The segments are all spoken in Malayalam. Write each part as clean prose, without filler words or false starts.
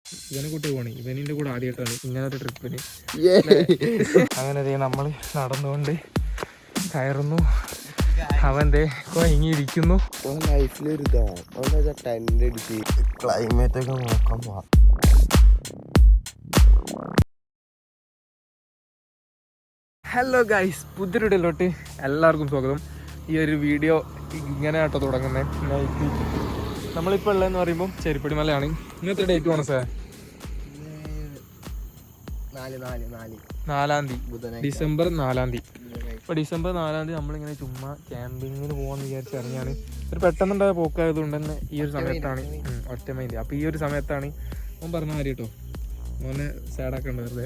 ഇവനെ കൂട്ടി പോണേ, ഇവനിൻ്റെ കൂടെ ആദ്യമായിട്ടാണ് ഇങ്ങനത്തെ ട്രിപ്പിന്. അങ്ങനെ നമ്മൾ നടന്നുകൊണ്ട് കയറുന്നു. അവൻ്റെ കൊയങ്ങിയിരിക്കുന്നു. ലൈഫിലൊരു ടെൻ്റ് അടിച്ച് ക്ലൈമറ്റ് ഒക്കെ നോക്കാൻ പോവാം. ഹലോ ഗൈസ്, പുതിയൊരു വീഡിയോയിലോട്ട് എല്ലാവർക്കും സ്വാഗതം. ഈ ഒരു വീഡിയോ ഇങ്ങനെ ആട്ടോ തുടങ്ങുന്നത്. നൈറ്റ് നമ്മളിപ്പോൾ ഉള്ളതെന്ന് പറയുമ്പോൾ ചെരുപ്പടി മലയാണ്. ഇന്നത്തെ ഡേറ്റ് വേണം സാർ, 4-ാം തീയതി, ഡിസംബർ 4-ാം തീയതി. ഇപ്പോൾ ഡിസംബർ 4-ാം തീയതി നമ്മളിങ്ങനെ ചുമ്മാ ക്യാമ്പിങ്ങിന് പോകാമെന്ന് വിചാരിച്ച് ഇറങ്ങിയാണ്. ഒരു പെട്ടെന്നുണ്ടായ പോക്കായതുകൊണ്ട് തന്നെ ഈ ഒരു സമയത്താണ് ഒറ്റ മൈൻഡ്. അപ്പോൾ ഈ ഒരു സമയത്താണ് ഓൻ പറഞ്ഞ മാതിരി കേട്ടോ, മോനെ സാഡാക്കണ്ട വെറുതെ.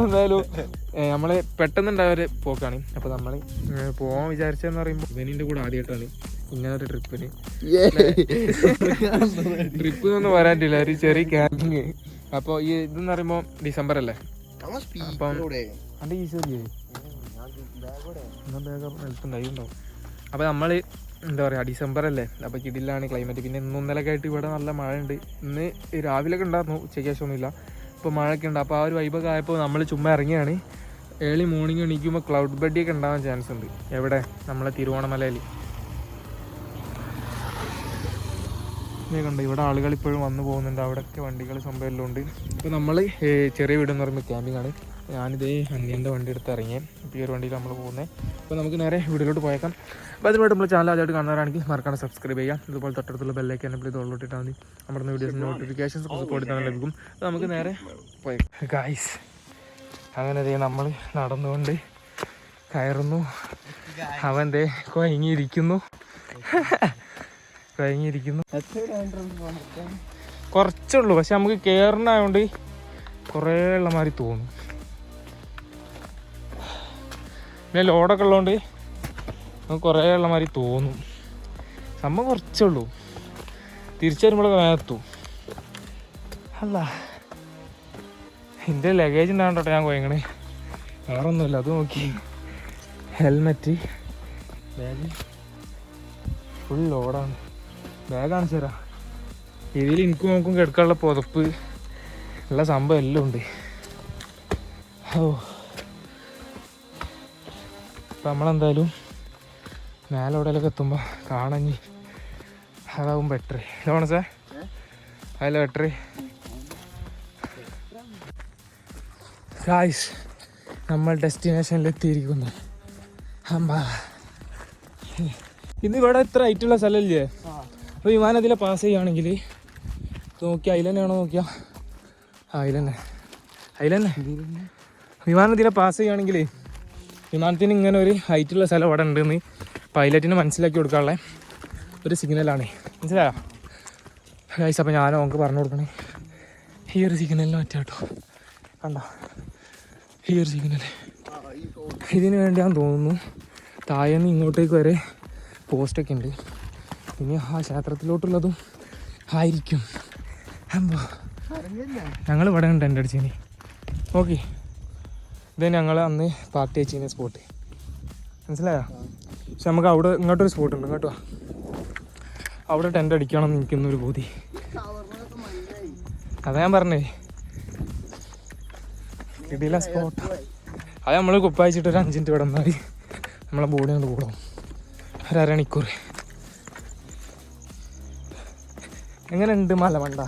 എന്തായാലും നമ്മള് പെട്ടെന്നുണ്ടായ ഒരു പോക്കാണ്. അപ്പോൾ നമ്മൾ പോകാൻ വിചാരിച്ചതെന്ന് പറയുമ്പോൾ ഇവനിൻ്റെ കൂടെ ആദ്യമായിട്ടാണ് ഇങ്ങനത്തെ ട്രിപ്പിന്. ട്രിപ്പ് എന്നൊന്നും വരാനില്ല, ഒരു ചെറിയ ക്യാമ്പിങ്. അപ്പോൾ ഈ ഇതെന്ന് പറയുമ്പോൾ ഡിസംബർ അല്ലേ, അപ്പം എൻ്റെ ഈശ്വരിയേ നിലത്തുണ്ടായിട്ടുണ്ടാവും. അപ്പോൾ നമ്മൾ എന്താ പറയുക, ഡിസംബർ അല്ലേ, അപ്പോൾ കിടിലാണ് ക്ലൈമറ്റ്. പിന്നെ ഇന്നൊന്നലൊക്കെ ആയിട്ട് ഇവിടെ നല്ല മഴ ഉണ്ട്. ഇന്ന് രാവിലെയൊക്കെ ഉണ്ടായിരുന്നു, ഉച്ചയ്ക്ക് ശേഷമൊന്നുമില്ല. ഇപ്പോൾ മഴയൊക്കെ ഉണ്ട്. അപ്പോൾ ആ ഒരു വൈബൊക്കെ ആയപ്പോൾ നമ്മൾ ചുമ്മാ ഇറങ്ങിയാണ്. ഏർലി മോർണിംഗ് എണീക്കുമ്പോൾ ക്ലൗഡ് ബഡിയൊക്കെ ഉണ്ടാവാൻ ചാൻസ് ഉണ്ട്. എവിടെ? നമ്മളെ തിരുവോണമലയിൽ. ഇതേ കണ്ടോ, ഇവിടെ ആളുകൾ ഇപ്പോഴും വന്നു പോകുന്നുണ്ട്. അവിടെയൊക്കെ വണ്ടികൾ സംഭവം എല്ലാം ഉണ്ട്. ഇപ്പോൾ നമ്മൾ ചെറിയ വീടെന്ന് പറയുമ്പോൾ ക്യാമ്പിംഗ് ആണ്. ഞാനിതേ അന്യൻ്റെ വണ്ടി എടുത്ത് ഇറങ്ങിയേ. ഇപ്പോൾ ഈ ഒരു വണ്ടിയിൽ നമ്മൾ പോകുന്നത്. അപ്പോൾ നമുക്ക് നേരെ വീട്ടിലോട്ട് പോയേക്കാം. അപ്പോൾ അതിനുവേണ്ടി നമ്മൾ ചാനൽ ആദ്യമായിട്ട് കാണുന്നവരാണെങ്കിൽ മറക്കാതെ സബ്സ്ക്രൈബ് ചെയ്യാം. ഇതുപോലെ തൊട്ടടുത്തുള്ള ബെല്ലൈക്കൻ എന്നെ പ്ലീസ് ഓൾറെഡിട്ടാൽ മതി. നമ്മുടെ വീഡിയോസിൻ്റെ നോട്ടിഫിക്കേഷൻസ് സപ്പോർട്ട് തന്നെ ലഭിക്കും. അപ്പോൾ നമുക്ക് നേരെ പോയേക്കാം ഗായ്സ്. അങ്ങനെ നമ്മൾ നടന്നുകൊണ്ട് കയറുന്നു. അവൻ്റെ കൊയങ്ങിയിരിക്കുന്നു. കുറച്ചുള്ളൂ, പക്ഷെ നമുക്ക് കയറണായോണ്ട് കുറേ ഉള്ള മാതിരി തോന്നും. പിന്നെ ലോഡൊക്കെ ഉള്ളതുകൊണ്ട് നമുക്ക് കുറേ ഉള്ള മാതിരി തോന്നും. സംഭവം കുറച്ചുള്ളൂ, തിരിച്ചു വരുമ്പോഴൊക്കെ വേഗത്തും. അല്ല, എൻ്റെ ലഗേജ് ഉണ്ടാകണ്ടോട്ടെ ഞാൻ കൊയങ്ങണേ, വേറെ ഒന്നുമില്ല. അത് നോക്കി, ഹെൽമെറ്റ്, ബാഗ് ഫുൾ ലോഡാണ്. ബാഗാണ് ചേരാ, ഇതിൽ എനിക്കും നോക്കും കിടക്കാനുള്ള പുതപ്പ് ഉള്ള സംഭവം എല്ലാം ഉണ്ട്. ഓ, അപ്പം നമ്മളെന്തായാലും മേലെ എവിടെയൊക്കെ എത്തുമ്പോൾ കാണഞ്ഞി അതാവും ബെറ്റർ. ഇതാണ് സാർ, അതല്ല ബെറ്റർ. ഗായ്സ്, നമ്മൾ ഡെസ്റ്റിനേഷനിൽ എത്തിയിരിക്കുന്നു. അമ്പാ, ഇന്ന് ഇവിടെ ഇത്ര ഹൈറ്റുള്ള സ്ഥലമില്ലേ? അപ്പോൾ വിമാനത്തിലെ പാസ് ചെയ്യുകയാണെങ്കിൽ നോക്കിയാൽ അതിലെന്നെയാണോ നോക്കിയാൽ, അതിലെന്നെ വിമാനത്തിലെ പാസ് ചെയ്യുകയാണെങ്കിൽ വിമാനത്തിന് ഇങ്ങനെ ഒരു ഹൈറ്റുള്ള സ്ഥലം ഇവിടെ ഉണ്ടെന്ന് പൈലറ്റിന് മനസ്സിലാക്കി കൊടുക്കാനുള്ള ഒരു സിഗ്നലാണ്. മനസ്സിലായോ ഗൈസ്? അപ്പോൾ ഞാൻ നമുക്ക് പറഞ്ഞു കൊടുക്കണേ, ഈ ഒരു സിഗ്നലിന് പറ്റാം കേട്ടോ. കണ്ടോ ഈ ഒരു സിഗ്നൽ? ഇതിന് വേണ്ടിയാന്ന് തോന്നുന്നു താഴേന്ന് ഇങ്ങോട്ടേക്ക് വരെ പോസ്റ്റൊക്കെ ഉണ്ട്. ഇനി ആ ക്ഷേത്രത്തിലോട്ടുള്ളതും ആയിരിക്കും. ഞങ്ങൾ ഇവിടെ ഉണ്ട് ടെൻ്റ് അടിച്ചതിന്. ഓക്കെ, ഇത് ഞങ്ങൾ അന്ന് പാർട്ടി വെച്ചിരുന്ന സ്പോട്ട്, മനസ്സിലായോ? പക്ഷെ നമുക്ക് അവിടെ ഇങ്ങോട്ടൊരു സ്പോട്ടുണ്ട്, കേട്ടോ. അവിടെ ടെൻ്റ് അടിക്കണം എന്ന് എനിക്കൊന്നൊരു ബോധി. അതാ ഞാൻ പറഞ്ഞേ, ഇതിലെ സ്പോട്ട്. അത് നമ്മൾ കുപ്പായിച്ചിട്ട് ഒരു 5 മിനിറ്റ് ഇവിടെ നിന്നാൽ നമ്മളെ ബോഡി കൊണ്ട് കൂടും. ഒരു അരമണിക്കൂർ. എങ്ങനെയുണ്ട് മലമണ്ട?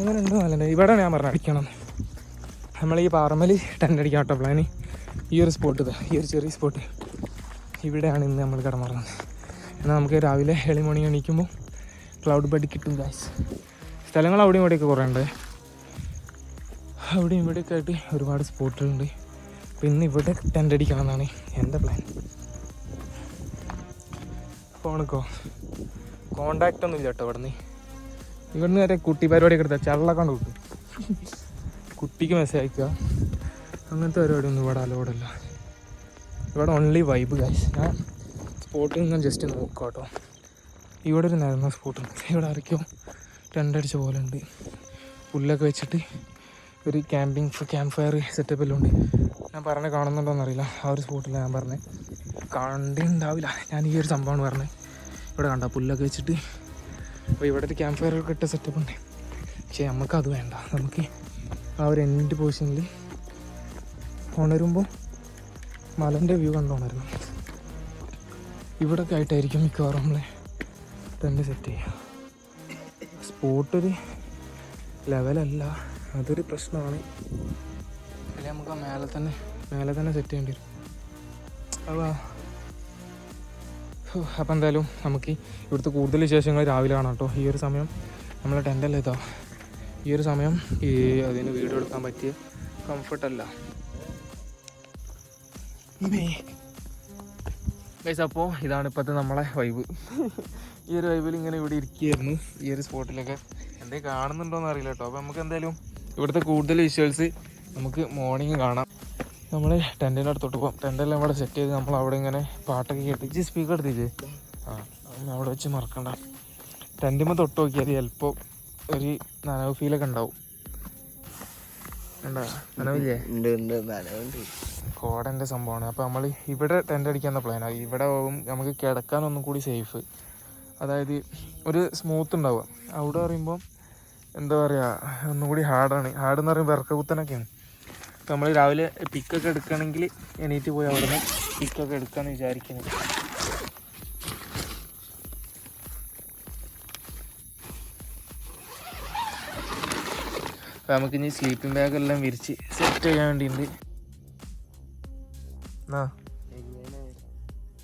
എങ്ങനെയുണ്ട് മലൻ്റെ? ഇവിടെ ഞാൻ പറഞ്ഞു അടിക്കണം. നമ്മൾ ഈ പാറമൽ ടെൻ്റ് അടിക്കാൻ കേട്ടോ പ്ലാന്. ഈ ഒരു സ്പോട്ട്, ഇതാ ഈ ഒരു ചെറിയ സ്പോട്ട്, ഇവിടെയാണ് ഇന്ന് നമ്മൾ കിടന്നുറങ്ങുന്നത്. എന്നാൽ നമുക്ക് രാവിലെ ഏർലി മോർണിംഗ് എണീക്കുമ്പോൾ ക്ലൗഡ് ബഡ് കിട്ടും ഗൈസ്. സ്ഥലങ്ങൾ അവിടെയും ഇവിടെയൊക്കെ കുറേ ഉണ്ട്, അവിടെയും ഇവിടെയൊക്കെ ആയിട്ട് ഒരുപാട് സ്പോട്ടുകളുണ്ട്. അപ്പോൾ ഇന്ന് ഇവിടെ ടെൻ്റ് അടിക്കണം എന്നാണ് എൻ്റെ പ്ലാൻ. ഫോണിക്കോ കോണ്ടാക്റ്റ് ഒന്നും ഇല്ല കേട്ടോ. ഇവിടുന്ന് വരെ കുട്ടി പരിപാടിയൊക്കെ എടുത്താൽ ചള്ളക്കാണ്ട് കിട്ടും. കുട്ടിക്ക് മെസ്സേജ് അയക്കുക, അങ്ങനത്തെ പരിപാടി ഒന്നും ഇവിടെ അലോഡല്ല. ഇവിടെ ഓൺലി വൈബ് ഗൈസ്. ഞാൻ സ്പോട്ടിൽ നിന്ന് ജസ്റ്റ് നോക്കാം കേട്ടോ. ഇവിടെ ഒരു നേർന്ന സ്പോട്ടുണ്ട്. ഇവിടെ ആരൊക്കെയോ ടെൻ്റ് അടിച്ച പോലെ ഉണ്ട്. പുല്ലൊക്കെ വെച്ചിട്ട് ഒരു ക്യാമ്പ് ഫയർ സെറ്റപ്പെല്ലാം ഉണ്ട്. ഞാൻ പറഞ്ഞ് കാണുന്നുണ്ടോയെന്നറിയില്ല. ആ ഒരു സ്പോട്ടിലാണ് ഞാൻ പറഞ്ഞത്. കണ്ടിട്ടുണ്ടാവില്ല, ഞാൻ ഈ ഒരു സംഭവമാണ് പറഞ്ഞത്. ഇവിടെ കണ്ട പുല്ലൊക്കെ വെച്ചിട്ട്. അപ്പോൾ ഇവിടെ ഒരു ക്യാമ്പ് ഫയർ ഒക്കെ ഇട്ട സെറ്റപ്പ് ഉണ്ട്. പക്ഷേ നമുക്കത് വേണ്ട. നമുക്ക് ആ ഒരു എൻഡ് പൊസിഷനിൽ ഉണരുമ്പോൾ മലൻ്റെ വ്യൂ കണ്ടുണരണം. ഇവിടെയൊക്കെ ആയിട്ടായിരിക്കും മിക്കവാറും നമ്മളെ തന്നെ സെറ്റ് ചെയ്യുക. സ്പോട്ടൊരു ലെവലല്ല, അതൊരു പ്രശ്നമാണ്. അല്ലെങ്കിൽ നമുക്ക് ആ മേലെ തന്നെ സെറ്റ് ചെയ്യേണ്ടി വരും. അപ്പം എന്തായാലും നമുക്ക് ഇവിടുത്തെ കൂടുതൽ വിശേഷങ്ങൾ രാവിലെ കാണാം കേട്ടോ. ഈ ഒരു സമയം നമ്മളെ ടെൻ്റല്ല ഇതാ. ഈ ഒരു സമയം അതിന് വീഡിയോ എടുക്കാൻ പറ്റിയ കംഫർട്ടല്ല ഗൈസ്. അപ്പോൾ ഇതാണ് ഇപ്പോഴത്തെ നമ്മളെ വൈബ്. ഈ ഒരു വൈബിൽ ഇങ്ങനെ ഇവിടെ ഇരിക്കുകയായിരുന്നു, ഈ ഒരു സ്പോട്ടിലൊക്കെ. എന്തെങ്കിലും കാണുന്നുണ്ടോയെന്ന് അറിയില്ല കേട്ടോ. അപ്പോൾ നമുക്ക് എന്തായാലും ഇവിടുത്തെ കൂടുതൽ വിഷ്വൽസ് നമുക്ക് മോർണിംഗ് കാണാം. നമ്മൾ ടെൻറ്റിൻ്റെ അടുത്തോട്ട് പോകാം. ടെൻറ്റെല്ലാം ഇവിടെ സെറ്റ് ചെയ്ത് നമ്മൾ അവിടെ ഇങ്ങനെ പാട്ടൊക്കെ കേട്ടിച്ച് സ്പീക്കർ എടുത്തില്ലേ, അവിടെ വെച്ച് മറക്കണ്ട. ടെൻറ്റുമ്പോൾ തൊട്ട് നോക്കിയാൽ ചിലപ്പോൾ ഒരു നനവ് ഫീലൊക്കെ ഉണ്ടാവും. നനവില്ലേ? കോടൻ്റെ സംഭവമാണ്. അപ്പോൾ നമ്മൾ ഇവിടെ ടെൻ്റ് അടിക്കാവുന്ന പ്ലാനാണ്. ഇവിടെ ആവും നമുക്ക് കിടക്കാനൊന്നും കൂടി സേഫ്. അതായത് ഒരു സ്മൂത്ത് ഉണ്ടാവുക. അവിടെ പറയുമ്പോൾ എന്താ പറയുക, ഒന്നും കൂടി ഹാർഡാണ്. ഹാർഡെന്ന് പറയുമ്പോൾ വിറക്കകുത്തനൊക്കെയാണ്. അപ്പോൾ നമ്മൾ രാവിലെ പിക്കൊക്കെ എടുക്കുകയാണെങ്കിൽ എണീറ്റ് പോയി അവിടെ നിന്ന് പിക്കൊക്കെ എടുക്കാമെന്ന് വിചാരിക്കുന്നത്. അപ്പോൾ നമുക്കിനി സ്ലീപ്പിംഗ് ബാഗെല്ലാം വിരിച്ച് സെറ്റ് ചെയ്യാൻ വേണ്ടിയിട്ടുണ്ട്.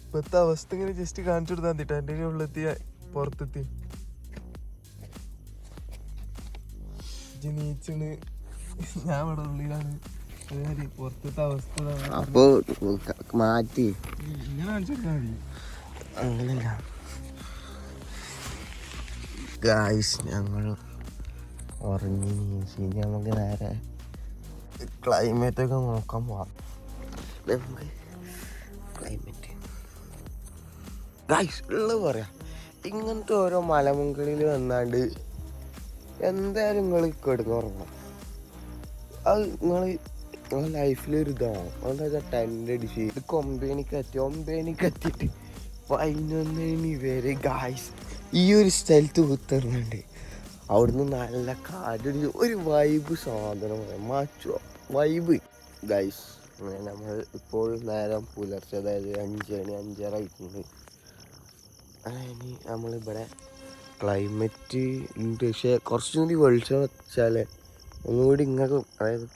ഇപ്പോഴത്തെ അവസ്ഥ ഇങ്ങനെ ജസ്റ്റ് കാണിച്ചു കൊടുത്താൽ മതി. ടെൻറ്റിൻ്റെ ഉള്ളിലെത്തി പുറത്തെത്തി നീച്ചിന്, ഞാൻ ഇവിടെ ഉള്ളിലാണ്. പുറത്തത്തെ അവസ്ഥ അപ്പൊ മാറ്റി ഇങ്ങനെ കാണിച്ചു കൊടുത്താൽ മതി. അങ്ങനല്ല ഗായ്സ്, ഞങ്ങൾ ഉറങ്ങി നീച്ചി. നമുക്ക് നേരെ ക്ലൈമറ്റൊക്കെ നോക്കാൻ പോവാം. നമുക്ക് ക്ലൈമറ്റ് ഗായ്സ് ഉള്ളത് പറയാം. ഇങ്ങനത്തെ ഓരോ മലമുകളിൽ വന്നാണ്ട് എന്തായാലും നിങ്ങൾ കിടന്നുറങ്ങണം. അത് നിങ്ങളെ ലൈഫിലൊരു ഇതാണ്. എന്താ വെച്ചാൽ ടെൻ്റ് അടിച്ച് ഇത് 9 എത്തിയിട്ട് 11 വരെ ഗായ്സ് ഈ ഒരു സ്ഥലത്ത് കുത്തിറങ്ങുന്നുണ്ട്. അവിടുന്ന് നല്ല കാറ്റടിച്ച് ഒരു വൈബ് സാധനമാണ്. മാറ്റോ വൈബ് ഗായ്സ്. അങ്ങനെ നമ്മൾ ഇപ്പോൾ നേരം പുലർച്ചെ, അതായത് 5 മണി 5:30 ആയിട്ടുണ്ട്. അതിന് നമ്മളിവിടെ ക്ലൈമറ്റ് ഉണ്ട്. പക്ഷേ കുറച്ചും കൂടി വെളിച്ചം വെച്ചാൽ ഒന്നുകൂടി ഇങ്ങോട്ട്, അതായത്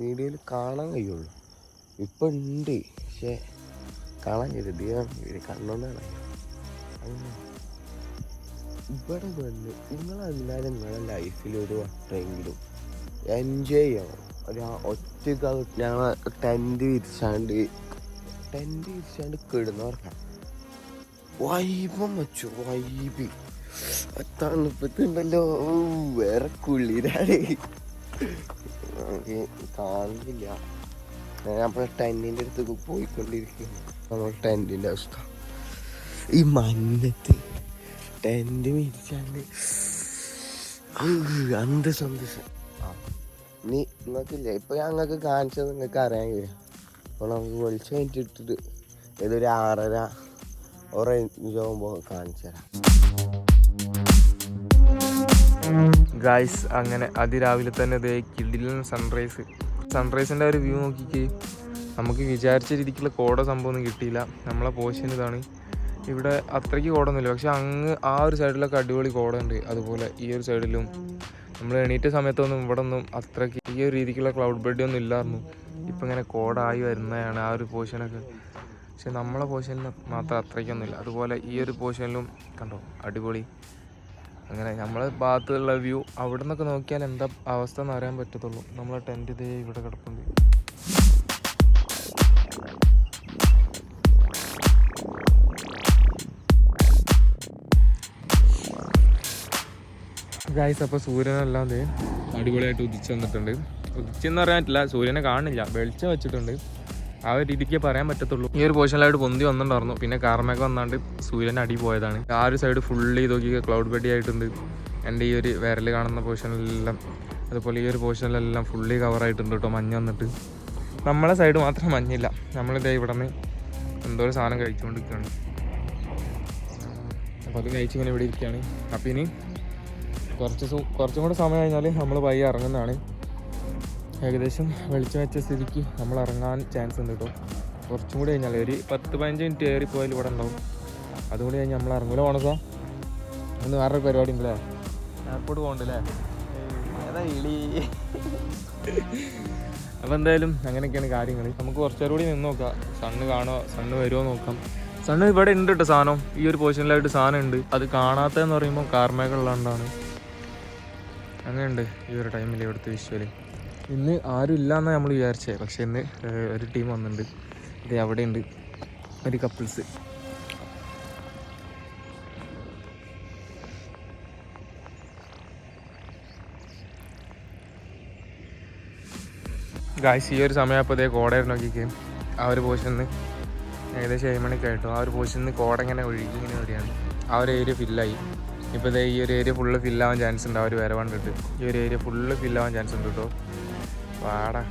വീഡിയോയിൽ കാണാൻ കഴിയുള്ളൂ. ഇപ്പം ഉണ്ട് പക്ഷേ കാണാൻ കരുതിയാണ് കണ്ണൊന്നാണ്. ഇവിടെ വന്ന് നിങ്ങളെല്ലാവരും നിങ്ങളുടെ ലൈഫിൽ ഒരു വട്ടമെങ്കിലും എൻജോയ് ചെയ്യണം. ഒരു ഒറ്റ ഞങ്ങൾ ടെൻറ്റ് വിരിച്ചാണ്ട് കിടന്നുറക്കാം. വൈബം വെച്ചു വൈബ്. തണുപ്പത്തുണ്ടല്ലോ വേറെ കുളിരാണ്. കാണില്ല. നമ്മൾ ടെൻറ്റിൻ്റെ അടുത്ത് പോയിക്കൊണ്ടിരിക്കുകയാണ്. നമ്മൾ ടെൻറ്റിൻ്റെ അവസ്ഥ ഈ മഞ്ഞത്ത് ടെൻറ്റ് വിരിച്ചാണ്ട് എന്ത് സന്തോഷം. ഇനി നിങ്ങൾക്കില്ല, ഇപ്പൊ ഞങ്ങൾക്ക് കാണിച്ചത് നിങ്ങൾക്ക് അറിയാൻ കഴിയും. അപ്പോൾ നമുക്ക് വെളിച്ചം കഴിഞ്ഞിട്ടിട്ട് ഏതൊരു 6:30 ഓറഞ്ചാകുമ്പോൾ കാണിച്ചു തരാം ഗായ്സ്. അങ്ങനെ അതിരാവിലെ തന്നെ ഇതേ കിടിലൻ സൺറൈസിൻ്റെ ഒരു വ്യൂ നോക്കിക്കേ. നമുക്ക് വിചാരിച്ച രീതിക്കുള്ള കോട സംഭവമൊന്നും കിട്ടിയില്ല. നമ്മളെ പോർഷൻ ഇതാണ്. ഇവിടെ അത്രയ്ക്ക് കോടൊന്നുമില്ല, പക്ഷെ അങ്ങ് ആ ഒരു സൈഡിലൊക്കെ അടിപൊളി കോട ഉണ്ട്. അതുപോലെ ഈ ഒരു സൈഡിലും നമ്മൾ എണീറ്റ സമയത്തൊന്നും ഇവിടെ ഒന്നും അത്രയ്ക്ക് ഈ ഒരു രീതിക്കുള്ള ക്ലൗഡ് ബെഡ് ഒന്നും ഇല്ലായിരുന്നു. ഇപ്പം ഇങ്ങനെ കോടായി വരുന്നതാണ് ആ ഒരു പോർഷനൊക്കെ. പക്ഷെ നമ്മളെ പോർഷനിൽ മാത്രം അത്രയ്ക്കൊന്നുമില്ല. അതുപോലെ ഈ ഒരു പോർഷനിലും കണ്ടോ അടിപൊളി. അങ്ങനെ നമ്മളെ ഭാഗത്തുള്ള വ്യൂ അവിടെ നിന്നൊക്കെ നോക്കിയാൽ എന്താ അവസ്ഥ എന്ന് അറിയാൻ പറ്റത്തുള്ളൂ. നമ്മളെ ടെൻറ്റ് ഇതേ ഇവിടെ കിടപ്പുണ്ട്. ഗായ്സ്, അപ്പോൾ സൂര്യനെല്ലാം അടിപൊളിയായിട്ട് ഉദിച്ച് വന്നിട്ടുണ്ട്. ഉദിച്ചെന്ന് പറയാൻ പറ്റില്ല, സൂര്യനെ കാണില്ല, വെളിച്ചം വെച്ചിട്ടുണ്ട്. ആ ഒരു രീതിക്ക് പറയാൻ പറ്റത്തുള്ളൂ. ഈ ഒരു പോർഷനിലായിട്ട് പൊന്തി വന്നിട്ടുണ്ടായിരുന്നു. പിന്നെ കാർമേഘം വന്നാണ്ട് സൂര്യൻ്റെ അടി പോയതാണ്. ആ ഒരു സൈഡ് ഫുള്ള് ഇതൊക്കെ ക്ലൗഡ് ബെഡി ആയിട്ടുണ്ട്. എൻ്റെ ഈ ഒരു വിരൽ കാണുന്ന പോർഷനിലെല്ലാം, അതുപോലെ ഈ ഒരു പോർഷനിലെല്ലാം ഫുള്ളി കവറായിട്ടുണ്ട് കേട്ടോ മഞ്ഞ് വന്നിട്ട്. നമ്മളെ സൈഡ് മാത്രം മഞ്ഞില്ല. നമ്മളിതേ ഇവിടെ നിന്ന് എന്തോ ഒരു സാധനം കഴിച്ചുകൊണ്ടിരിക്കുകയാണ്. അപ്പോൾ അത് കഴിച്ചിങ്ങനെ ഇവിടെ ഇരിക്കുകയാണ്. അപ്പോൾ ഇനി കുറച്ചും കൂടെ സമയം കഴിഞ്ഞാൽ നമ്മൾ വൈകി ഇറങ്ങുന്നതാണ്. ഏകദേശം വെളിച്ചം വെച്ച സ്ഥിതിക്ക് നമ്മൾ ഇറങ്ങാൻ ചാൻസ് ഉണ്ട് കേട്ടോ. കുറച്ചും കൂടി കഴിഞ്ഞാൽ ഒരു 10-15 മിനിറ്റ് ഏറിപ്പോയാൽ ഇവിടെ ഉണ്ടാവും. അതുകൊണ്ട് കഴിഞ്ഞാൽ നമ്മൾ ഇറങ്ങൂല. ഓണസാ ഒന്ന് വേറൊരു പരിപാടി ഉണ്ടല്ലേ, എയർപോർട്ട് പോകണ്ടല്ലേ. അപ്പോൾ എന്തായാലും അങ്ങനെയൊക്കെയാണ് കാര്യങ്ങൾ. നമുക്ക് കുറച്ചുകൂടി കൂടി നിന്ന് നോക്കാം, സണ്ണ് കാണുമോ, സണ്ണ് വരുമോ നോക്കാം. സണ്ണ് ഇവിടെ ഉണ്ട് കേട്ടോ സാധനം, ഈ ഒരു പൊസിഷനിലായിട്ട് സാധനം ഉണ്ട്. അത് കാണാത്തതെന്ന് പറയുമ്പോൾ കാർമേഘമുള്ളതുകൊണ്ടാണ്. അങ്ങനെയുണ്ട് ഈ ഒരു ടൈമിൽ ഇവിടുത്തെ വിഷ്വല്. ഇന്ന് ആരും ഇല്ലയെന്നാണ് നമ്മൾ വിചാരിച്ചത്, പക്ഷേ ഇന്ന് ഒരു ടീം വന്നിട്ടുണ്ട്. ഇത് അവിടെ ഉണ്ട് ഒരു കപ്പിൾസ്. ഗായ്സ്, ഈ ഒരു സമയപ്പോൾ ഇതേ കോട നോക്കിക്കേ. ആ ഒരു പൊസിഷനിൽ ഏകദേശം 7 മണിക്കായിട്ടോ. ആ ഒരു പൊസിഷനിൽ കോട ഇങ്ങനെ ഒഴുകി ഇങ്ങനെ വരികയാണ്. ആ ഒരു ഏരിയ ഫില്ലായി. ഇപ്പോൾ ഇതേ ഈ ഒരു ഏരിയ ഫുള്ള് ഫില്ലാവാൻ ചാൻസ് ഉണ്ട്. ആ ഒരു വര കണ്ടിട്ട് ഈ ഒരു ഏരിയ ഫുള്ള് ഫില്ലാവാൻ ചാൻസ് ഉണ്ട് കേട്ടോ. പാടാ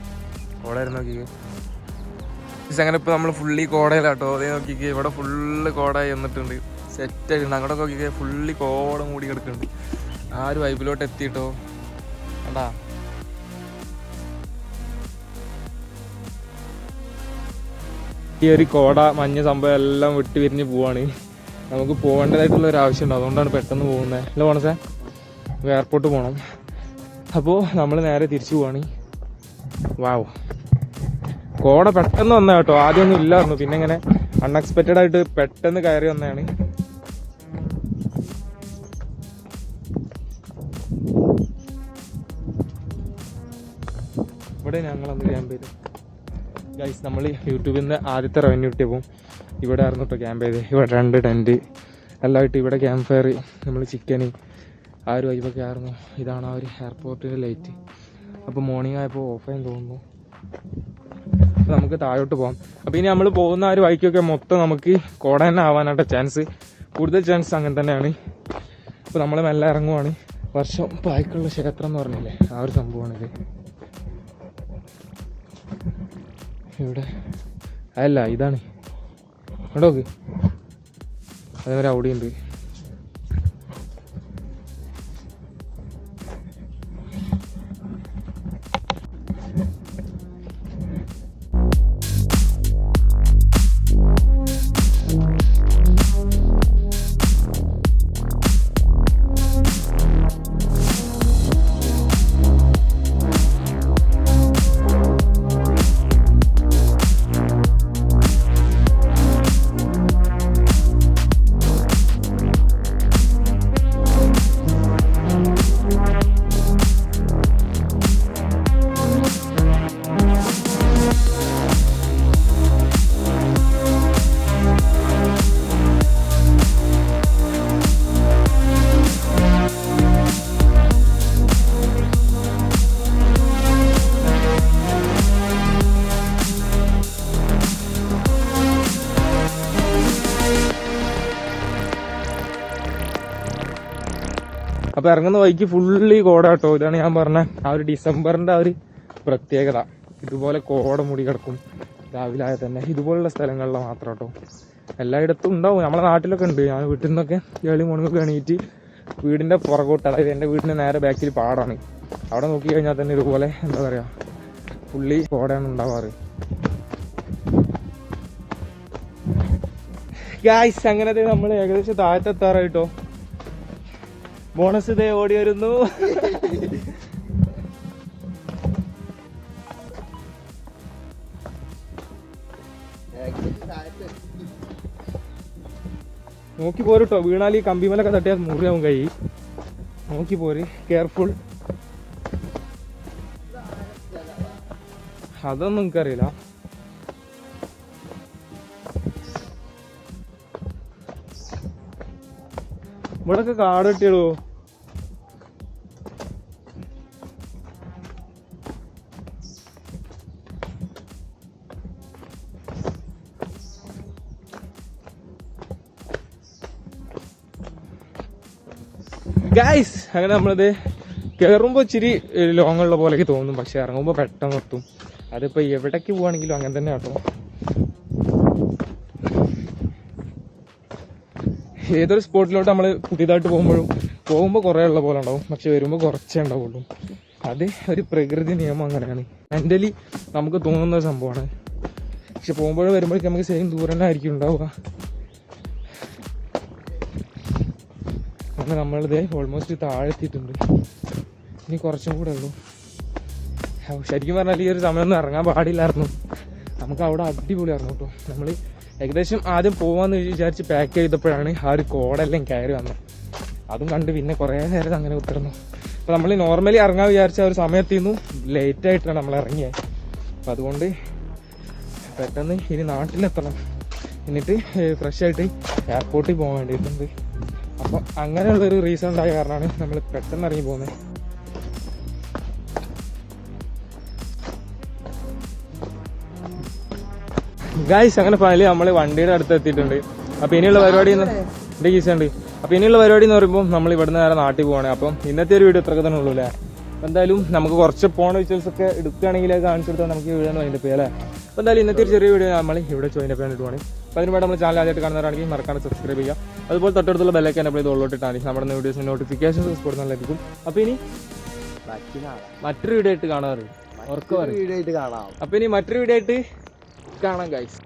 കോട നോക്കിക്കേ. അങ്ങനെ ഇപ്പോൾ നമ്മൾ ഫുള്ളി കോടയിലാട്ടോ. അതേ നോക്കിക്കേ, ഇവിടെ ഫുള്ള് കോടയായി വന്നിട്ടുണ്ട്, സെറ്റായിട്ടുണ്ട്. അങ്ങോട്ടൊക്കെ നോക്കിക്കേ, ഫുള്ളി കോട മൂടി കിടക്കുന്നുണ്ട്. ആ ഒരു വൈബിലോട്ട് എത്തിയിട്ടോ. കണ്ടാ ഈ ഒരു കോട മഞ്ഞ സംഭവം എല്ലാം വിട്ട് വിരിഞ്ഞ് പോവാണ്. നമുക്ക് പോകേണ്ടതായിട്ടുള്ള ഒരു ആവശ്യമുണ്ട്, അതുകൊണ്ടാണ് പെട്ടെന്ന് പോകുന്നത്. അല്ല പോണസേ, എയർപോർട്ട് പോകണം. അപ്പോൾ നമ്മൾ നേരെ തിരിച്ചു പോവാണ്. വാവ്, കോട പെട്ടെന്ന് വന്ന കേട്ടോ. ആദ്യമൊന്നും ഇല്ലായിരുന്നു, പിന്നെ ഇങ്ങനെ അൺഎക്സ്പെക്റ്റഡ് ആയിട്ട് പെട്ടെന്ന് കയറി വന്നതാണ്. ഇവിടെ ഞങ്ങളന്ന് ക്യാമ്പ് ചെയ്ത് ഗൈസ്. നമ്മൾ യൂട്യൂബിൽ നിന്ന് ആദ്യത്തെ റവന്യൂ കിട്ടിയപ്പോൾ ഇവിടെ ആയിരുന്നു ഇപ്പോൾ ക്യാമ്പ് ചെയ്ത്. ഇവിടെ 2 ടെൻറ്റ് എല്ലാമായിട്ട് ഇവിടെ ക്യാമ്പ് ഫയർ, നമ്മൾ ചിക്കന്, ആ ഒരു വൈബൊക്കെ ആയിരുന്നു. ഇതാണ് ആ ഒരു എയർപോർട്ടിൻ്റെ ലൈറ്റ്. അപ്പോൾ മോർണിംഗ് ആയപ്പോൾ ഓഫായെന്ന് തോന്നുന്നു. അപ്പോൾ നമുക്ക് താഴോട്ട് പോകാം. അപ്പോൾ ഇനി നമ്മൾ പോകുന്ന ആ ഒരു വഴിക്കൊക്കെ മൊത്തം നമുക്ക് കോട തന്നെ ആവാനായിട്ട് ചാൻസ്, കൂടുതൽ ചാൻസ് അങ്ങനെ തന്നെയാണ്. അപ്പോൾ നമ്മൾ മെല്ലെ ഇറങ്ങുവാണ്. വർഷം പായ്ക്കുള്ള ക്ഷേത്രം എന്ന് പറഞ്ഞില്ലേ, ആ ഒരു സംഭവമാണിത്. ഇവിടെ അല്ല, ഇതാണ് നോക്ക്, അതേപോലെ അവിടെയുണ്ട്. അപ്പോൾ ഇറങ്ങുന്ന വഴിക്ക് ഫുള്ളി കോട കേട്ടോ. ഇതാണ് ഞാൻ പറഞ്ഞ ആ ഒരു ഡിസംബറിൻ്റെ ആ ഒരു പ്രത്യേകത. ഇതുപോലെ കോട മൂടി കിടക്കും രാവിലെ ആയാൽ തന്നെ. ഇതുപോലുള്ള സ്ഥലങ്ങളിൽ മാത്രം കേട്ടോ, എല്ലായിടത്തും ഉണ്ടാവും. നമ്മളെ നാട്ടിലൊക്കെ ഉണ്ട്. ഞാൻ വീട്ടിൽ നിന്നൊക്കെ ഏളി മോർണിംഗൊക്കെ എണീറ്റ് വീടിൻ്റെ പുറകോട്ട്, അതായത് എൻ്റെ വീടിൻ്റെ നേരെ ബാക്കിൽ പാടാണ്, അവിടെ നോക്കി കഴിഞ്ഞാൽ തന്നെ ഇതുപോലെ എന്താ പറയുക ഫുള്ളി കോടയാണ് ഉണ്ടാവാറ്. ഗായ്സ്, അങ്ങനത്തെ നമ്മൾ ഏകദേശം താഴത്തെത്താറായിട്ടോ. ബോണസ് ഇതേ ഓടി വരുന്നു. നോക്കി പോരുട്ടോ, വീണാൽ ഈ കമ്പിമലൊക്കെ തട്ടിയാൽ മുറിയാവും കൈ. നോക്കി പോര്, കെയർഫുൾ. അതൊന്നും എനിക്കറിയില്ല. ഇവിടൊക്കെ കാട് കെട്ടിയിടോ. ഗൈസ്, അങ്ങനെ നമ്മളിത് കയറുമ്പോൾ ഇച്ചിരി ലോങ്ങുള്ള പോലെയൊക്കെ തോന്നും, പക്ഷെ ഇറങ്ങുമ്പോൾ പെട്ടെന്ന് എത്തും. അതിപ്പോൾ എവിടേക്ക് പോവാണെങ്കിലും അങ്ങനെ തന്നെ കേട്ടോ. ഏതൊരു സ്പോട്ടിലോട്ട് നമ്മൾ പുതിയതായിട്ട് പോകുമ്പോഴും പോകുമ്പോൾ കുറേ ഉള്ള പോലെ ഉണ്ടാവും, പക്ഷെ വരുമ്പോൾ കുറച്ചേ ഉണ്ടാവുള്ളൂ. അത് ഒരു പ്രകൃതി നിയമം അങ്ങനെയാണ്. മെൻ്റലി നമുക്ക് തോന്നുന്ന ഒരു സംഭവമാണ്. പക്ഷെ പോകുമ്പോഴും വരുമ്പോഴേക്കും നമുക്ക് സെയിം ദൂരം തന്നെ ആയിരിക്കും ഉണ്ടാവുക. അങ്ങനെ നമ്മളിത് ഓൾമോസ്റ്റ് താഴെത്തിയിട്ടുണ്ട്. ഇനി കുറച്ചും കൂടെ ഉള്ളൂ. ശരിക്കും പറഞ്ഞാൽ ഈ ഒരു സമയമൊന്നും ഇറങ്ങാൻ പാടില്ലായിരുന്നു. നമുക്ക് അവിടെ അടിപൊളിയായിരുന്നു കേട്ടോ. നമ്മൾ ഏകദേശം ആദ്യം പോകാമെന്ന് വിചാരിച്ച് പാക്ക് ചെയ്തപ്പോഴാണ് ആ ഒരു കോടെല്ലാം കയറി വന്നത്. അതും കണ്ട് പിന്നെ കുറേ നേരം അങ്ങനെ ഉത്തർന്നു. അപ്പോൾ നമ്മൾ നോർമലി ഇറങ്ങാൻ വിചാരിച്ച ഒരു സമയത്തിൽ നിന്നും ലേറ്റായിട്ടാണ് നമ്മൾ ഇറങ്ങിയത്. അപ്പോൾ അതുകൊണ്ട് പെട്ടെന്ന് ഇനി നാട്ടിലെത്തണം. എന്നിട്ട് ഫ്രഷ് ആയിട്ട് എയർപോർട്ടിൽ പോകാൻ വേണ്ടിയിട്ടുണ്ട്. അപ്പോൾ അങ്ങനെയുള്ളൊരു റീസൺ ഉണ്ടായ കാരണമാണ് നമ്മൾ പെട്ടെന്ന് ഇറങ്ങി പോകുന്നത്. ഗായ്സ്, അങ്ങനെ ഫൈനലി നമ്മൾ വണ്ടിയുടെ അടുത്ത് എത്തിയിട്ടുണ്ട്. അപ്പോൾ ഇനിയുള്ള പരിപാടി എൻ്റെ കീസുണ്ട്. അപ്പോൾ ഇനിയുള്ള പരിപാടി എന്ന് പറയുമ്പോൾ നമ്മൾ ഇവിടുന്ന് നേരെ നാട്ടിൽ പോകണേ. അപ്പം ഇന്നത്തെ ഒരു വീഡിയോ ഇത്രയൊക്കെ തന്നെ ഉള്ളൂ അല്ലേ. അപ്പോൾ എന്തായാലും നമുക്ക് കുറച്ച് പോണ വിഷ്വൽസ് ഒക്കെ എടുക്കുകയാണെങ്കിൽ അത് കാണിച്ചു കൊടുത്താൽ നമുക്ക് വീഡിയോ വൈൻഡ് അപ്പ് ചെയ്യാം അല്ലേ. അപ്പോൾ എന്തായാലും ഇന്നത്തെ ഒരു ചെറിയ വീഡിയോ നമ്മൾ ഇവിടെ വൈൻഡ് അപ്പ് ചെയ്യാൻ പോകണേ. അപ്പോൾ അതിന് വേണ്ടി നമ്മൾ ചാനൽ ആദ്യമായിട്ട് കാണുന്നവരാണെങ്കിൽ മറക്കാണ്ട് സബ്സ്ക്രൈബ് ചെയ്യുക. അതുപോലെ തൊട്ടടുത്തുള്ള ബെല്ലൈക്കൻ അപ്പോൾ ഇത് ഉള്ളോട്ടിട്ടാൽ മതി. നമ്മുടെ വീഡിയോസിന് നോട്ടിഫിക്കേഷൻസ് കൊടുക്കാൻ ലഭിക്കും. അപ്പോൾ ഇനി മറ്റൊരു വീഡിയോ ആയിട്ട് കാണാറ്. വീഡിയോ ആയിട്ട് കാണാം. അപ്പോൾ ഇനി മറ്റൊരു വീഡിയോ ആയിട്ട് കാണാം ഗൈസ്.